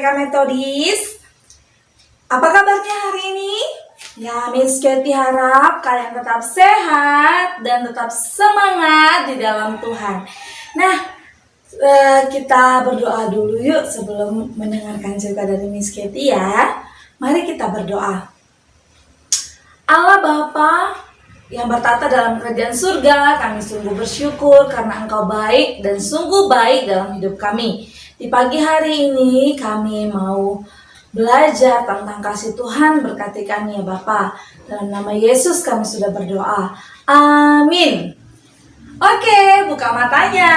TK Metodis. Apa kabarnya hari ini? Ya, Miss Katy harap kalian tetap sehat dan tetap semangat di dalam Tuhan. Nah, kita berdoa dulu yuk sebelum mendengarkan cerita dari Miss Katy ya. Mari kita berdoa. Allah Bapa yang bertata dalam kerajaan surga, kami sungguh bersyukur karena Engkau baik dan sungguh baik dalam hidup kami. Di pagi hari ini kami mau belajar tentang kasih Tuhan, berkati kami ya Bapa. Dalam nama Yesus kami sudah berdoa. Amin. Oke, buka matanya.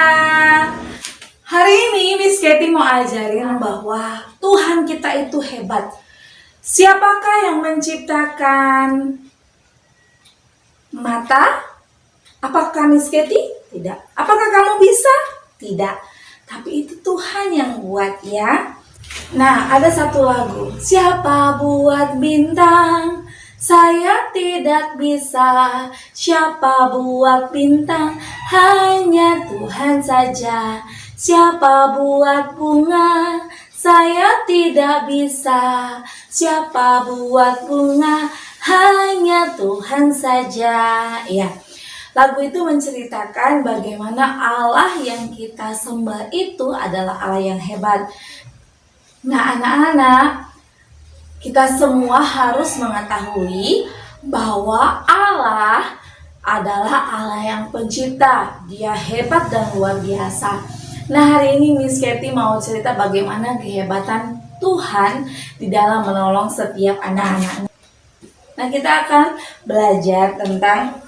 Hari ini Miss Katy mau ajarin bahwa Tuhan kita itu hebat. Siapakah yang menciptakan mata? Apakah Miss Katy? Tidak. Apakah kamu bisa? Tidak. Tapi itu Tuhan yang buat ya. Nah, ada satu lagu. Siapa buat bintang? Saya tidak bisa. Siapa buat bintang? Hanya Tuhan saja. Siapa buat bunga? Saya tidak bisa. Siapa buat bunga? Hanya Tuhan saja. Ya, lagu itu menceritakan bagaimana Allah yang kita sembah itu adalah Allah yang hebat. Nah, anak-anak, kita semua harus mengetahui bahwa Allah adalah Allah yang pencipta. Dia hebat dan luar biasa. Nah, hari ini Miss Katy mau cerita bagaimana kehebatan Tuhan di dalam menolong setiap anak-anak. Nah, kita akan belajar tentang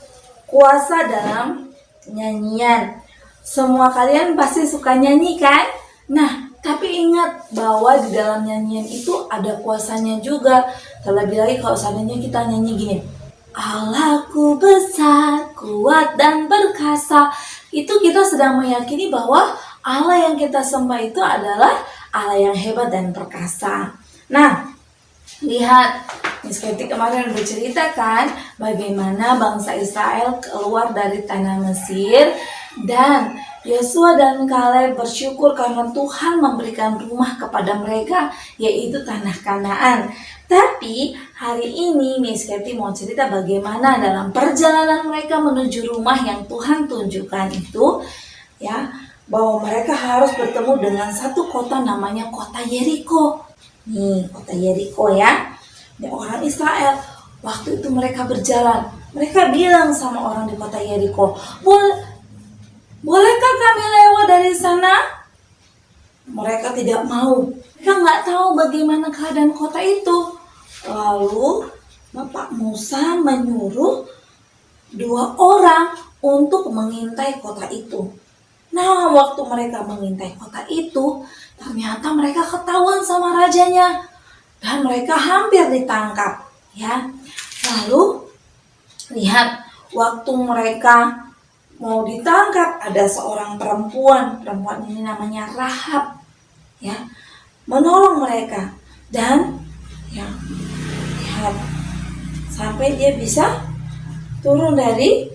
kuasa dalam nyanyian. Semua kalian pasti suka nyanyi kan? Nah, tapi ingat bahwa di dalam nyanyian itu ada kuasanya juga. Terlebih lagi kalau seandainya kita nyanyi gini. Allahku besar, kuat dan perkasa. Itu kita sedang meyakini bahwa Allah yang kita sembah itu adalah Allah yang hebat dan perkasa. Nah, lihat, Miss Katy kemarin berceritakan bagaimana bangsa Israel keluar dari tanah Mesir dan Yosua dan Kaleb bersyukur karena Tuhan memberikan rumah kepada mereka, yaitu tanah Kanaan. Tapi hari ini Miss Katy mau cerita bagaimana dalam perjalanan mereka menuju rumah yang Tuhan tunjukkan itu, ya, bahwa mereka harus bertemu dengan satu kota namanya kota Yeriko. Nih, kota Yeriko ya. Dan orang Israel, waktu itu mereka berjalan, mereka bilang sama orang di kota Yeriko, bolehkah kami lewat dari sana? Mereka tidak mau. Mereka nggak tahu bagaimana keadaan kota itu. Lalu Bapak Musa menyuruh 2 orang untuk mengintai kota itu. Nah, waktu mereka mengintai kota itu, ternyata mereka ketahuan sama rajanya. Dan mereka hampir ditangkap, ya. Lalu lihat, waktu mereka mau ditangkap, ada seorang perempuan ini namanya Rahab, ya, menolong mereka dan ya, lihat, sampai dia bisa turun dari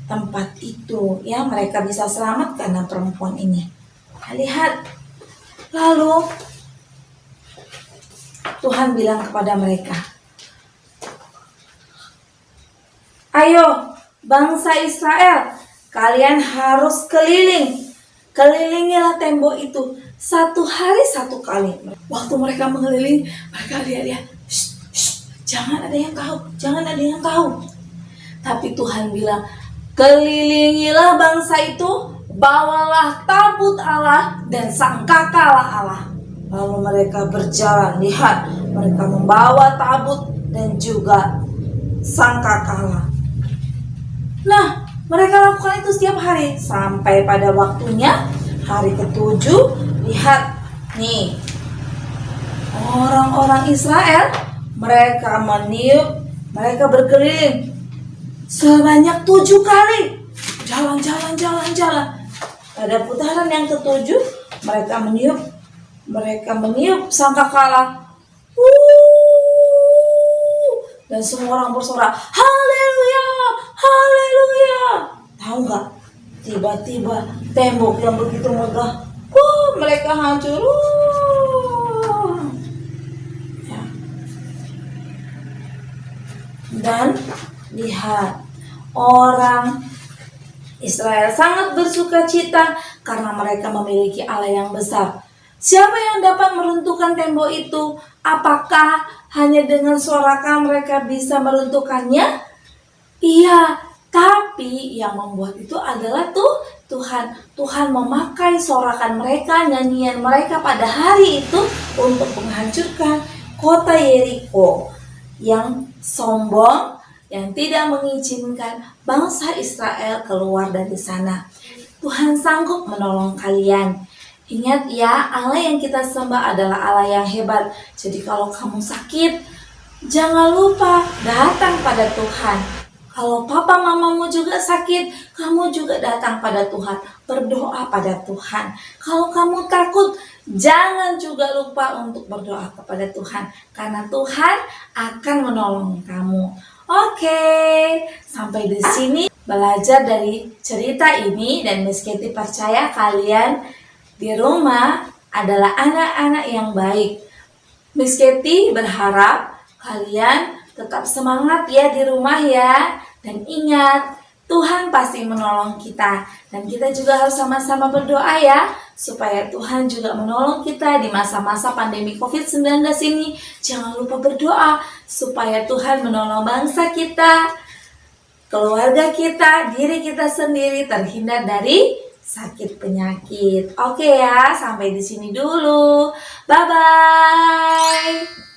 tempat itu, ya, mereka bisa selamat karena perempuan ini. Lihat, lalu Tuhan bilang kepada mereka, ayo bangsa Israel, kalian harus kelilingilah tembok itu 1 hari 1 kali. Waktu mereka mengelilingi, mereka lihat, jangan ada yang tahu. Tapi Tuhan bilang, kelilingilah bangsa itu, bawalah tabut Allah dan sangkakala Allah. Lalu mereka berjalan, lihat, mereka membawa tabut dan juga sangkakala. Nah, mereka lakukan itu setiap hari sampai pada waktunya hari ke-7. Lihat nih, orang-orang Israel, mereka meniup, mereka berkeliling sebanyak 7 kali. Jalan. Pada putaran yang ke-7, mereka meniup sangkakala. Dan semua orang bersorak, haleluya, haleluya. Tahu nggak? Tiba-tiba tembok yang begitu megah, mereka hancur. Dan lihat, orang Israel sangat bersuka cita karena mereka memiliki Allah yang besar. Siapa yang dapat meruntuhkan tembok itu? Apakah hanya dengan sorakan mereka bisa meruntuhkannya? Iya, tapi yang membuat itu adalah Tuhan. Tuhan memakai sorakan mereka, nyanyian mereka pada hari itu untuk menghancurkan kota Yeriko yang sombong, yang tidak mengizinkan bangsa Israel keluar dari sana. Tuhan sanggup menolong kalian. Ingat ya, Allah yang kita sembah adalah Allah yang hebat. Jadi kalau kamu sakit, jangan lupa datang pada Tuhan. Kalau papa mamamu juga sakit, kamu juga datang pada Tuhan. Berdoa pada Tuhan. Kalau kamu takut, jangan juga lupa untuk berdoa kepada Tuhan. Karena Tuhan akan menolong kamu. Oke, sampai di sini belajar dari cerita ini. Dan Miss Katie percaya kalian di rumah adalah anak-anak yang baik. Miss Katie berharap kalian tetap semangat ya di rumah ya. Dan ingat, Tuhan pasti menolong kita. Dan kita juga harus sama-sama berdoa ya, supaya Tuhan juga menolong kita di masa-masa pandemi COVID-19 ini. Jangan lupa berdoa supaya Tuhan menolong bangsa kita, keluarga kita, diri kita sendiri terhindar dari sakit penyakit. Oke ya, sampai di sini dulu. Bye-bye.